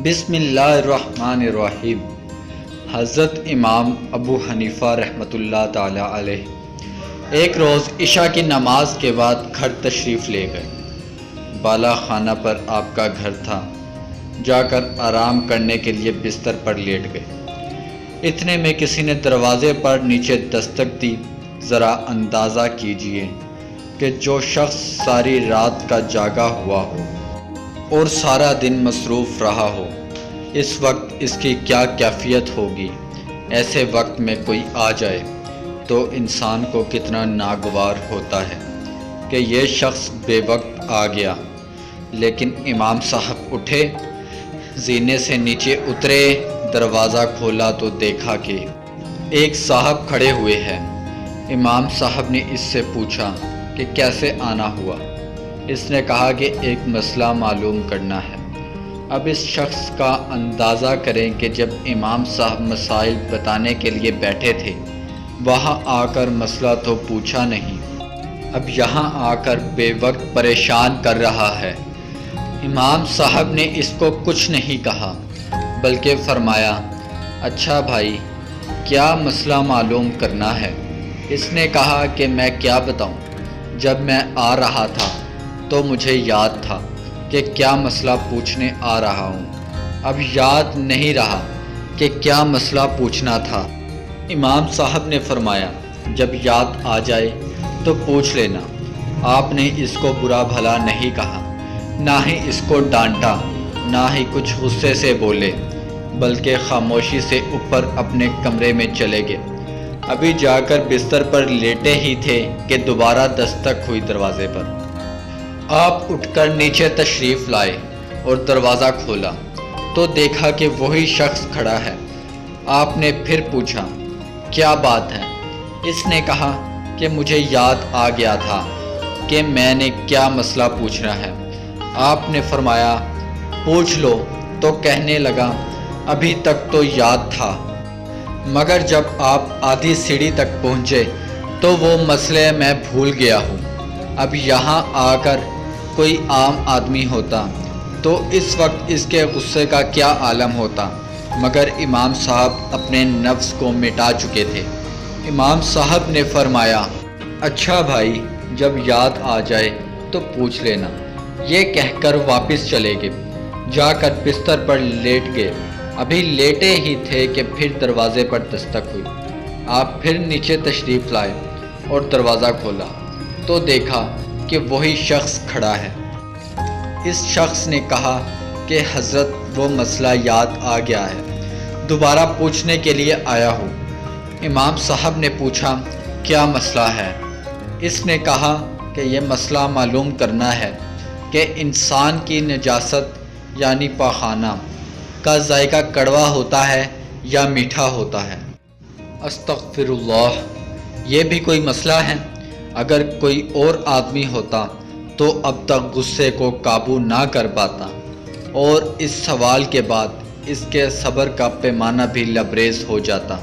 بسم اللہ الرحمن الرحیم۔ حضرت امام ابو حنیفہ رحمۃ اللہ تعالی علیہ ایک روز عشاء کی نماز کے بعد گھر تشریف لے گئے۔ بالا خانہ پر آپ کا گھر تھا۔ جا کر آرام کرنے کے لیے بستر پر لیٹ گئے۔ اتنے میں کسی نے دروازے پر نیچے دستک دی۔ ذرا اندازہ کیجئے کہ جو شخص ساری رات کا جاگا ہوا ہو اور سارا دن مصروف رہا ہو، اس وقت اس کی کیا کیفیت ہوگی۔ ایسے وقت میں کوئی آ جائے تو انسان کو کتنا ناگوار ہوتا ہے کہ یہ شخص بے وقت آ گیا۔ لیکن امام صاحب اٹھے، زینے سے نیچے اترے، دروازہ کھولا تو دیکھا کہ ایک صاحب کھڑے ہوئے ہیں۔ امام صاحب نے اس سے پوچھا کہ کیسے آنا ہوا۔ اس نے کہا کہ ایک مسئلہ معلوم کرنا ہے۔ اب اس شخص کا اندازہ کریں کہ جب امام صاحب مسائل بتانے کے لیے بیٹھے تھے، وہاں آ کر مسئلہ تو پوچھا نہیں، اب یہاں آ کر بے وقت پریشان کر رہا ہے۔ امام صاحب نے اس کو کچھ نہیں کہا، بلکہ فرمایا، اچھا بھائی، کیا مسئلہ معلوم کرنا ہے؟ اس نے کہا کہ میں کیا بتاؤں، جب میں آ رہا تھا تو مجھے یاد تھا کہ کیا مسئلہ پوچھنے آ رہا ہوں، اب یاد نہیں رہا کہ کیا مسئلہ پوچھنا تھا۔ امام صاحب نے فرمایا، جب یاد آ جائے تو پوچھ لینا۔ آپ نے اس کو برا بھلا نہیں کہا، نہ ہی اس کو ڈانٹا، نہ ہی کچھ غصے سے بولے، بلکہ خاموشی سے اوپر اپنے کمرے میں چلے گئے۔ ابھی جا کر بستر پر لیٹے ہی تھے کہ دوبارہ دستک ہوئی دروازے پر۔ آپ اٹھ کر نیچے تشریف لائے اور دروازہ کھولا تو دیکھا کہ وہی شخص کھڑا ہے۔ آپ نے پھر پوچھا، کیا بات ہے؟ اس نے کہا کہ مجھے یاد آ گیا تھا کہ میں نے کیا مسئلہ پوچھنا ہے۔ آپ نے فرمایا، پوچھ لو، تو کہنے لگا، ابھی تک تو یاد تھا، مگر جب آپ آدھی سیڑھی تک پہنچے تو وہ مسئلے میں بھول گیا ہوں۔ اب یہاں آ کر کوئی عام آدمی ہوتا تو اس وقت اس کے غصے کا کیا عالم ہوتا، مگر امام صاحب اپنے نفس کو مٹا چکے تھے۔ امام صاحب نے فرمایا، اچھا بھائی، جب یاد آ جائے تو پوچھ لینا۔ یہ کہہ کر واپس چلے گئے۔ جا کر بستر پر لیٹ گئے۔ ابھی لیٹے ہی تھے کہ پھر دروازے پر دستک ہوئی۔ آپ پھر نیچے تشریف لائے اور دروازہ کھولا تو دیکھا کہ وہی شخص کھڑا ہے۔ اس شخص نے کہا کہ حضرت، وہ مسئلہ یاد آ گیا ہے، دوبارہ پوچھنے کے لیے آیا ہوں۔ امام صاحب نے پوچھا، کیا مسئلہ ہے؟ اس نے کہا کہ یہ مسئلہ معلوم کرنا ہے کہ انسان کی نجاست یعنی پاخانہ کا ذائقہ کڑوا ہوتا ہے یا میٹھا ہوتا ہے۔ استغفر اللہ، یہ بھی کوئی مسئلہ ہے؟ اگر کوئی اور آدمی ہوتا تو اب تک غصے کو قابو نہ کر پاتا، اور اس سوال کے بعد اس کے صبر کا پیمانہ بھی لبریز ہو جاتا۔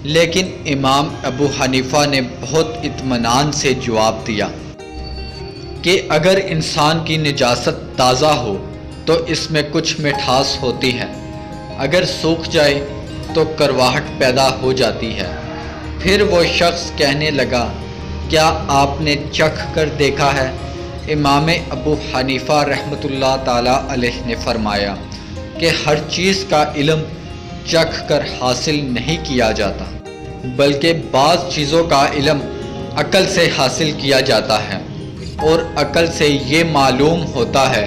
لیکن امام ابو حنیفہ نے بہت اطمینان سے جواب دیا کہ اگر انسان کی نجاست تازہ ہو تو اس میں کچھ مٹھاس ہوتی ہے، اگر سوکھ جائے تو کرواہٹ پیدا ہو جاتی ہے۔ پھر وہ شخص کہنے لگا، کیا آپ نے چکھ کر دیکھا ہے؟ امام ابو حنیفہ رحمۃ اللہ تعالی علیہ نے فرمایا کہ ہر چیز کا علم چکھ کر حاصل نہیں کیا جاتا، بلکہ بعض چیزوں کا علم عقل سے حاصل کیا جاتا ہے، اور عقل سے یہ معلوم ہوتا ہے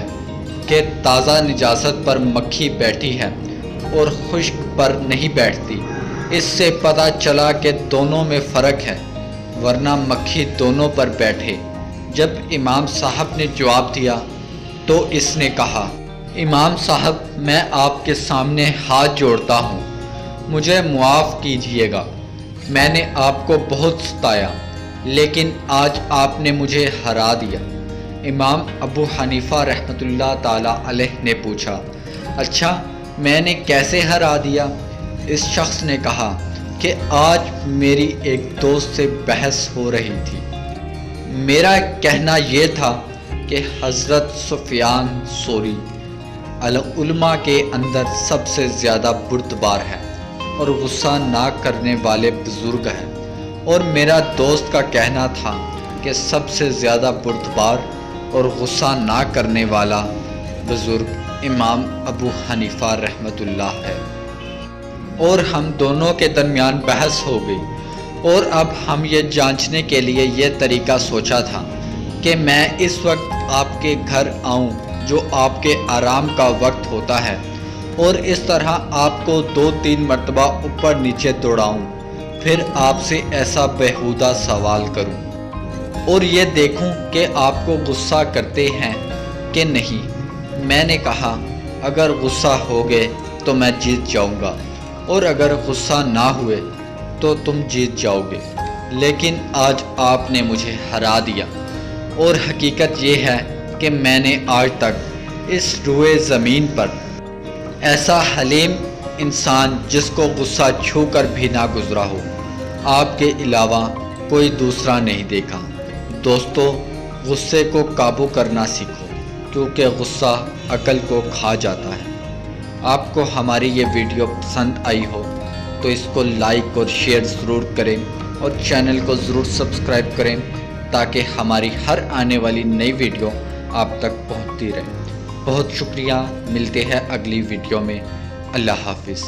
کہ تازہ نجاست پر مکھی بیٹھی ہے اور خشک پر نہیں بیٹھتی۔ اس سے پتہ چلا کہ دونوں میں فرق ہے، ورنہ مکھی دونوں پر بیٹھے۔ جب امام صاحب نے جواب دیا تو اس نے کہا، امام صاحب، میں آپ کے سامنے ہاتھ جوڑتا ہوں، مجھے معاف کیجیے گا۔ میں نے آپ کو بہت ستایا، لیکن آج آپ نے مجھے ہرا دیا۔ امام ابو حنیفہ رحمۃ اللہ تعالی علیہ نے پوچھا، اچھا، میں نے کیسے ہرا دیا؟ اس شخص نے کہا کہ آج میری ایک دوست سے بحث ہو رہی تھی۔ میرا کہنا یہ تھا کہ حضرت سفیان ثوری علماء کے اندر سب سے زیادہ بردبار ہے اور غصہ نہ کرنے والے بزرگ ہیں، اور میرا دوست کا کہنا تھا کہ سب سے زیادہ بردبار اور غصہ نہ کرنے والا بزرگ امام ابو حنیفہ رحمۃ اللہ ہے۔ اور ہم دونوں کے درمیان بحث ہو گئی، اور اب ہم یہ جانچنے کے لیے یہ طریقہ سوچا تھا کہ میں اس وقت آپ کے گھر آؤں جو آپ کے آرام کا وقت ہوتا ہے، اور اس طرح آپ کو 2-3 مرتبہ اوپر نیچے دوڑاؤں، پھر آپ سے ایسا بیہودہ سوال کروں اور یہ دیکھوں کہ آپ کو غصہ کرتے ہیں کہ نہیں۔ میں نے کہا اگر غصہ ہو گئے تو میں جیت جاؤں گا، اور اگر غصہ نہ ہوئے تو تم جیت جاؤ گے، لیکن آج آپ نے مجھے ہرا دیا۔ اور حقیقت یہ ہے کہ میں نے آج تک اس روئے زمین پر ایسا حلیم انسان جس کو غصہ چھو کر بھی نہ گزرا ہو آپ کے علاوہ کوئی دوسرا نہیں دیکھا۔ دوستو، غصے کو قابو کرنا سیکھو، کیونکہ غصہ عقل کو کھا جاتا ہے۔ آپ کو ہماری یہ ویڈیو پسند آئی ہو تو اس کو لائک اور شیئر ضرور کریں، اور چینل کو ضرور سبسکرائب کریں تاکہ ہماری ہر آنے والی نئی ویڈیو آپ تک پہنچتی رہے۔ بہت شکریہ، ملتے ہیں اگلی ویڈیو میں۔ اللہ حافظ۔